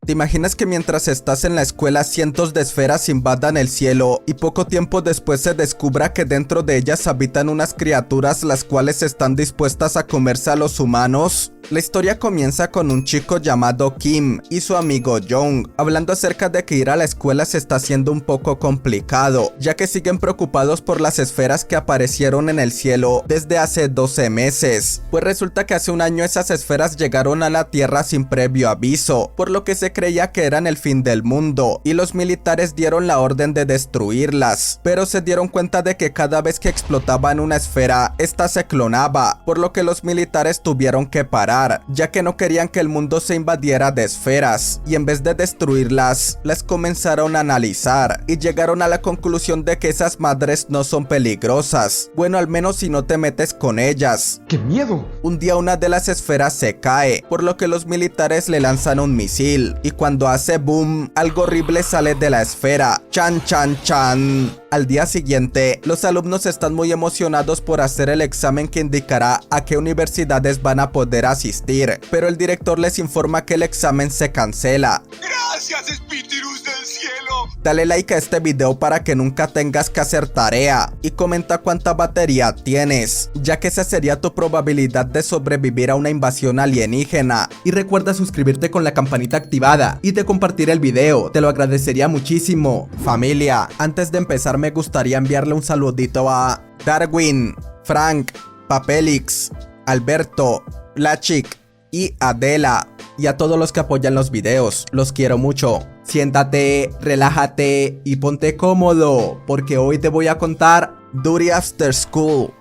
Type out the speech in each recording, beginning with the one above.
¿Te imaginas que mientras estás en la escuela cientos de esferas invadan el cielo y poco tiempo después se descubra que dentro de ellas habitan unas criaturas las cuales están dispuestas a comerse a los humanos? La historia comienza con un chico llamado Kim y su amigo Jong hablando acerca de que ir a la escuela se está haciendo un poco complicado, ya que siguen preocupados por las esferas que aparecieron en el cielo desde hace 12 meses. Pues resulta que hace un año esas esferas llegaron a la Tierra sin previo aviso, por lo que se creía que eran el fin del mundo, y los militares dieron la orden de destruirlas, pero se dieron cuenta de que cada vez que explotaban una esfera, esta se clonaba, por lo que los militares tuvieron que parar, ya que no querían que el mundo se invadiera de esferas, y en vez de destruirlas, las comenzaron a analizar, y llegaron a la conclusión de que esas madres no son peligrosas, bueno, al menos si no te metes con ellas. ¡Qué miedo! Un día una de las esferas se cae, por lo que los militares le lanzan un misil, y cuando hace boom, algo horrible sale de la esfera. ¡Chan, chan, chan! Al día siguiente, los alumnos están muy emocionados por hacer el examen que indicará a qué universidades van a poder asistir, pero el director les informa que el examen se cancela. ¡Gracias, espíritus del cielo! Dale like a este video para que nunca tengas que hacer tarea y comenta cuánta batería tienes, ya que esa sería tu probabilidad de sobrevivir a una invasión alienígena. Y recuerda suscribirte con la campanita activada y de compartir el video, te lo agradecería muchísimo. Familia, antes de empezar me gustaría enviarle un saludito a Darwin, Frank, Papelix, Alberto, Lachik y Adela, y a todos los que apoyan los videos. Los quiero mucho. Siéntate, relájate y ponte cómodo, porque hoy te voy a contar Duty After School.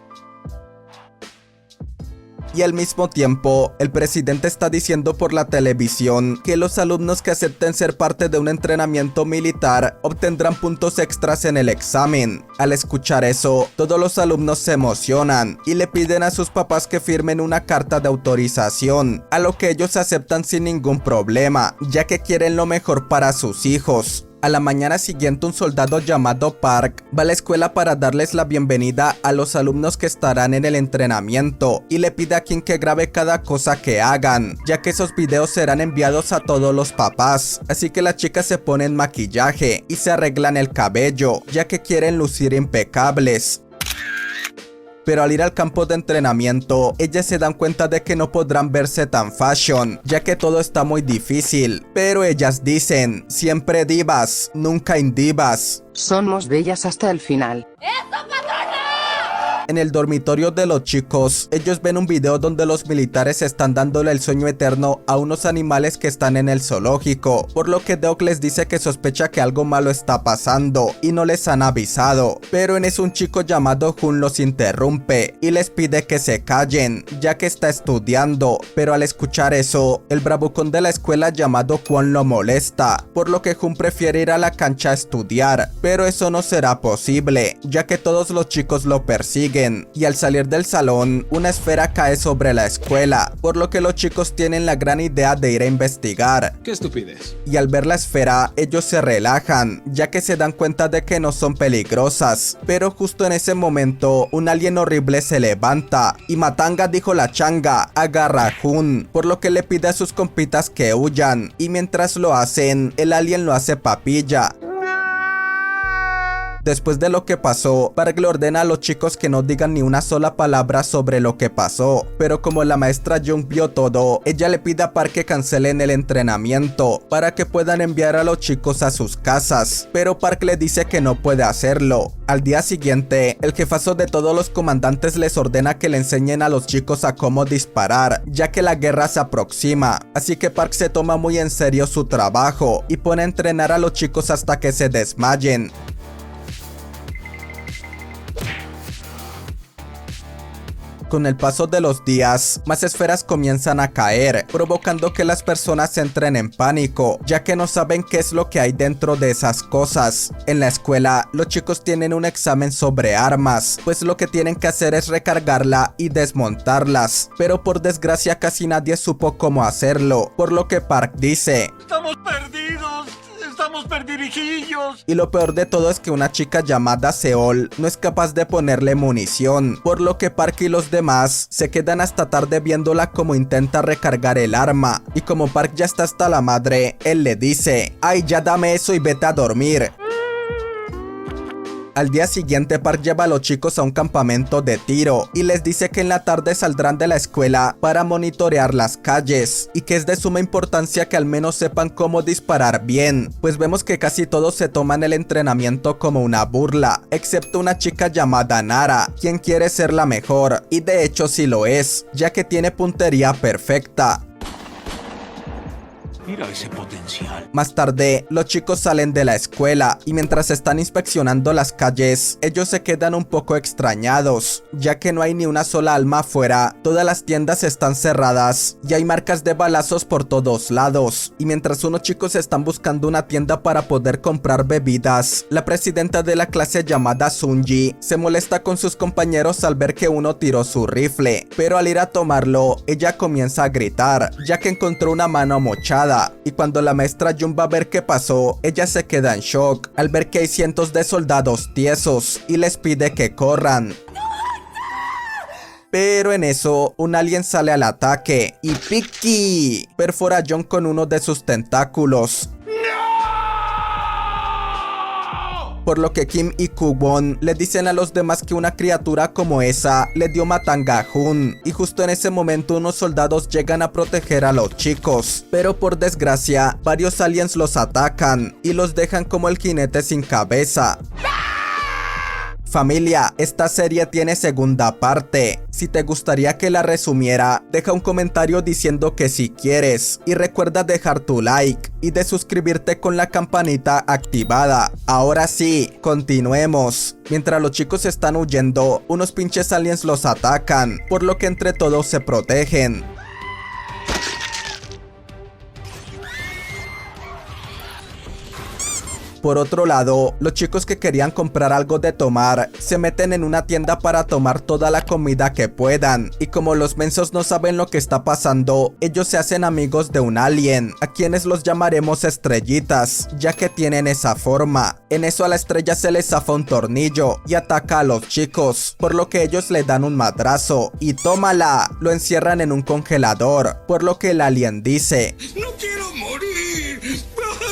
Y al mismo tiempo, el presidente está diciendo por la televisión que los alumnos que acepten ser parte de un entrenamiento militar obtendrán puntos extras en el examen. Al escuchar eso, todos los alumnos se emocionan y le piden a sus papás que firmen una carta de autorización, a lo que ellos aceptan sin ningún problema, ya que quieren lo mejor para sus hijos. A la mañana siguiente, un soldado llamado Park va a la escuela para darles la bienvenida a los alumnos que estarán en el entrenamiento y le pide a quien que grabe cada cosa que hagan, ya que esos videos serán enviados a todos los papás. Así que las chicas se ponen maquillaje y se arreglan el cabello, ya que quieren lucir impecables. Pero al ir al campo de entrenamiento, ellas se dan cuenta de que no podrán verse tan fashion, ya que todo está muy difícil. Pero ellas dicen, siempre divas, nunca indivas. Somos bellas hasta el final. En el dormitorio de los chicos, ellos ven un video donde los militares están dándole el sueño eterno a unos animales que están en el zoológico, por lo que Doc les dice que sospecha que algo malo está pasando y no les han avisado, pero en eso un chico llamado Jun los interrumpe y les pide que se callen, ya que está estudiando, pero al escuchar eso, el bravucón de la escuela llamado Kwon lo molesta, por lo que Jun prefiere ir a la cancha a estudiar, pero eso no será posible, ya que todos los chicos lo persiguen. Y al salir del salón, una esfera cae sobre la escuela, por lo que los chicos tienen la gran idea de ir a investigar. ¡Qué estupidez! Y al ver la esfera, ellos se relajan, ya que se dan cuenta de que no son peligrosas. Pero justo en ese momento, un alien horrible se levanta, y Matanga, dijo la changa, agarra a Jun, por lo que le pide a sus compitas que huyan, y mientras lo hacen, el alien lo hace papilla. Después de lo que pasó, Park le ordena a los chicos que no digan ni una sola palabra sobre lo que pasó, pero como la maestra Jung vio todo, ella le pide a Park que cancelen el entrenamiento para que puedan enviar a los chicos a sus casas, pero Park le dice que no puede hacerlo. Al día siguiente, el jefazo de todos los comandantes les ordena que le enseñen a los chicos a cómo disparar, ya que la guerra se aproxima, así que Park se toma muy en serio su trabajo y pone a entrenar a los chicos hasta que se desmayen. Con el paso de los días, más esferas comienzan a caer, provocando que las personas entren en pánico, ya que no saben qué es lo que hay dentro de esas cosas. En la escuela, los chicos tienen un examen sobre armas, pues lo que tienen que hacer es recargarla y desmontarlas, pero por desgracia casi nadie supo cómo hacerlo, por lo que Park dice: ¡Estamos perdidos! ¡Estamos perdirijillos! Y lo peor de todo es que una chica llamada Seol no es capaz de ponerle munición, por lo que Park y los demás se quedan hasta tarde viéndola como intenta recargar el arma. Y como Park ya está hasta la madre, él le dice: "Ay, ya dame eso y vete a dormir". Al día siguiente, Park lleva a los chicos a un campamento de tiro y les dice que en la tarde saldrán de la escuela para monitorear las calles y que es de suma importancia que al menos sepan cómo disparar bien, pues vemos que casi todos se toman el entrenamiento como una burla, excepto una chica llamada Nara, quien quiere ser la mejor, y de hecho sí lo es, ya que tiene puntería perfecta. Mira ese potencial. Más tarde, los chicos salen de la escuela y mientras están inspeccionando las calles, ellos se quedan un poco extrañados, ya que no hay ni una sola alma afuera, todas las tiendas están cerradas y hay marcas de balazos por todos lados. Y mientras unos chicos están buscando una tienda para poder comprar bebidas, la presidenta de la clase llamada Sunji se molesta con sus compañeros al ver que uno tiró su rifle, pero al ir a tomarlo, ella comienza a gritar, ya que encontró una mano mochada. Y cuando la maestra Jun va a ver qué pasó, ella se queda en shock al ver que hay cientos de soldados tiesos y les pide que corran. Pero en eso, un alien sale al ataque y Piki perfora a Jun con uno de sus tentáculos. Por lo que Kim y Kubon le dicen a los demás que una criatura como esa le dio matanga a Jun, y justo en ese momento unos soldados llegan a proteger a los chicos, pero por desgracia varios aliens los atacan y los dejan como el jinete sin cabeza. Familia, esta serie tiene segunda parte. Si te gustaría que la resumiera, deja un comentario diciendo que si quieres. Y recuerda dejar tu like y de suscribirte con la campanita activada. Ahora sí, continuemos. Mientras los chicos están huyendo, unos pinches aliens los atacan, por lo que entre todos se protegen. Por otro lado, los chicos que querían comprar algo de tomar se meten en una tienda para tomar toda la comida que puedan, y como los mensos no saben lo que está pasando, ellos se hacen amigos de un alien, a quienes los llamaremos estrellitas, ya que tienen esa forma. En eso a la estrella se le zafa un tornillo y ataca a los chicos, por lo que ellos le dan un madrazo y tómala, lo encierran en un congelador, por lo que el alien dice: ¡No quiero morir!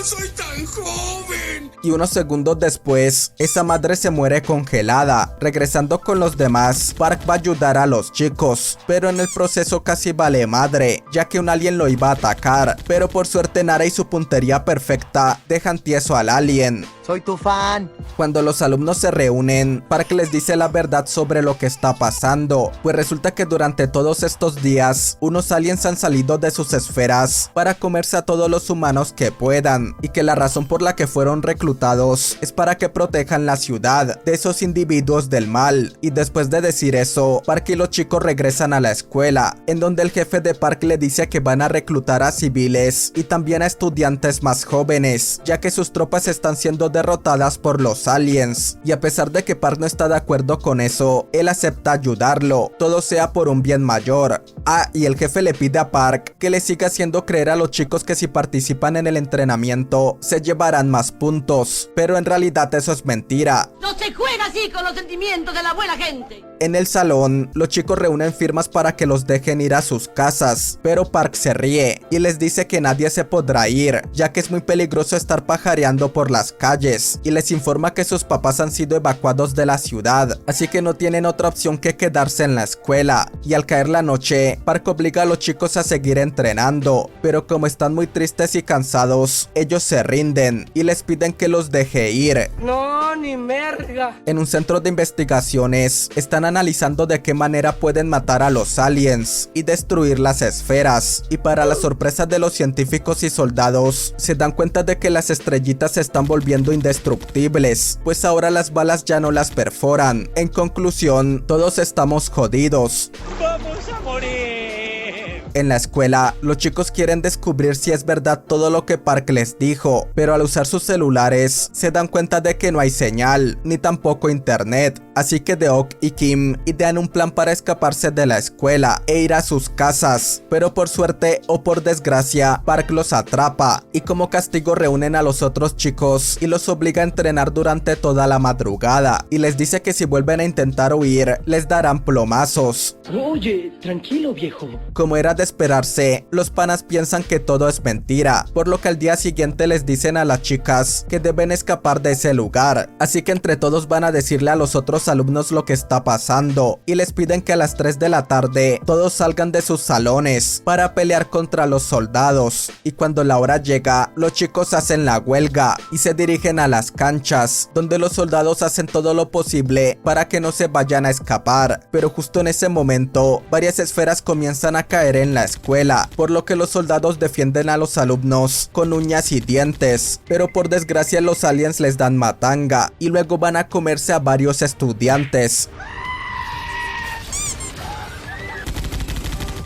¡Soy tan joven! Y unos segundos después, esa madre se muere congelada. Regresando con los demás, Park va a ayudar a los chicos, pero en el proceso casi vale madre, ya que un alien lo iba a atacar, pero por suerte Nara y su puntería perfecta dejan tieso al alien. Soy tu fan. Cuando los alumnos se reúnen, Park les dice la verdad sobre lo que está pasando, pues resulta que durante todos estos días, unos aliens han salido de sus esferas para comerse a todos los humanos que puedan, y que la razón por la que fueron reclutados es para que protejan la ciudad de esos individuos del mal. Y después de decir eso, Park y los chicos regresan a la escuela, en donde el jefe de Park le dice que van a reclutar a civiles y también a estudiantes más jóvenes, ya que sus tropas están siendo derrotadas por los aliens. Y a pesar de que Park no está de acuerdo con eso, él acepta ayudarlo, todo sea por un bien mayor. Y el jefe le pide a Park que le siga haciendo creer a los chicos que si participan en el entrenamiento se llevarán más puntos, pero en realidad eso es mentira. No se juega así con los sentimientos de la buena gente. En el salón, los chicos reúnen firmas para que los dejen ir a sus casas, pero Park se ríe y les dice que nadie se podrá ir, ya que es muy peligroso estar pajareando por las calles, y les informa que sus papás han sido evacuados de la ciudad, así que no tienen otra opción que quedarse en la escuela. Y al caer la noche, Park obliga a los chicos a seguir entrenando, pero como están muy tristes y cansados, ellos se rinden y les piden que los deje ir. No, ni merga. En un centro de investigaciones, están analizando de qué manera pueden matar a los aliens y destruir las esferas, y para la sorpresa de los científicos y soldados, se dan cuenta de que las estrellitas se están volviendo indestructibles, pues ahora las balas ya no las perforan. En conclusión, todos estamos jodidos. ¡Vamos a morir! En la escuela, los chicos quieren descubrir si es verdad todo lo que Park les dijo, pero al usar sus celulares, se dan cuenta de que no hay señal, ni tampoco internet, así que Deok y Kim idean un plan para escaparse de la escuela e ir a sus casas, pero por suerte o por desgracia, Park los atrapa y como castigo reúnen a los otros chicos y los obliga a entrenar durante toda la madrugada y les dice que si vuelven a intentar huir, les darán plomazos. Oye, tranquilo, viejo. Como era de esperarse, los panas piensan que todo es mentira, por lo que al día siguiente les dicen a las chicas que deben escapar de ese lugar, así que entre todos van a decirle a los otros alumnos lo que está pasando y les piden que a las 3 de la tarde todos salgan de sus salones para pelear contra los soldados, y cuando la hora llega, los chicos hacen la huelga y se dirigen a las canchas, donde los soldados hacen todo lo posible para que no se vayan a escapar, pero justo en ese momento, varias esferas comienzan a caer en la escuela, por lo que los soldados defienden a los alumnos con uñas y dientes, pero por desgracia los aliens les dan matanga y luego van a comerse a varios estudiantes.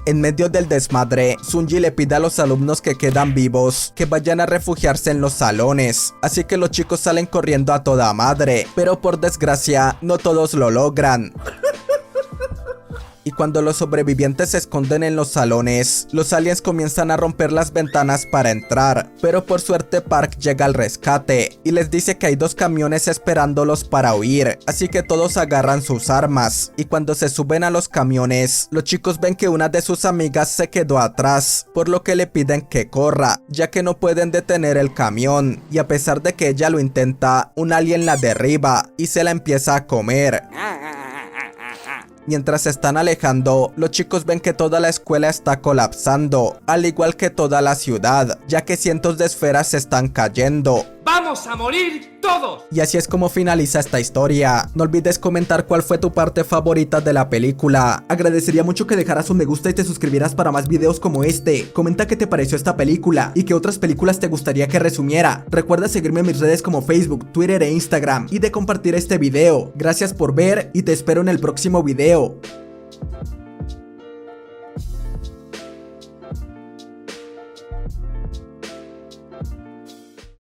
En medio del desmadre, Sunji le pide a los alumnos que quedan vivos que vayan a refugiarse en los salones, así que los chicos salen corriendo a toda madre, pero por desgracia no todos lo logran. Y cuando los sobrevivientes se esconden en los salones, los aliens comienzan a romper las ventanas para entrar, pero por suerte Park llega al rescate y les dice que hay 2 camiones esperándolos para huir, así que todos agarran sus armas, y cuando se suben a los camiones, los chicos ven que una de sus amigas se quedó atrás, por lo que le piden que corra, ya que no pueden detener el camión, y a pesar de que ella lo intenta, un alien la derriba y se la empieza a comer. Mientras se están alejando, los chicos ven que toda la escuela está colapsando, al igual que toda la ciudad, ya que cientos de esferas se están cayendo. ¡Vamos a morir todos! Y así es como finaliza esta historia. No olvides comentar cuál fue tu parte favorita de la película. Agradecería mucho que dejaras un me gusta y te suscribieras para más videos como este. Comenta qué te pareció esta película y qué otras películas te gustaría que resumiera. Recuerda seguirme en mis redes como Facebook, Twitter e Instagram y de compartir este video. Gracias por ver y te espero en el próximo video.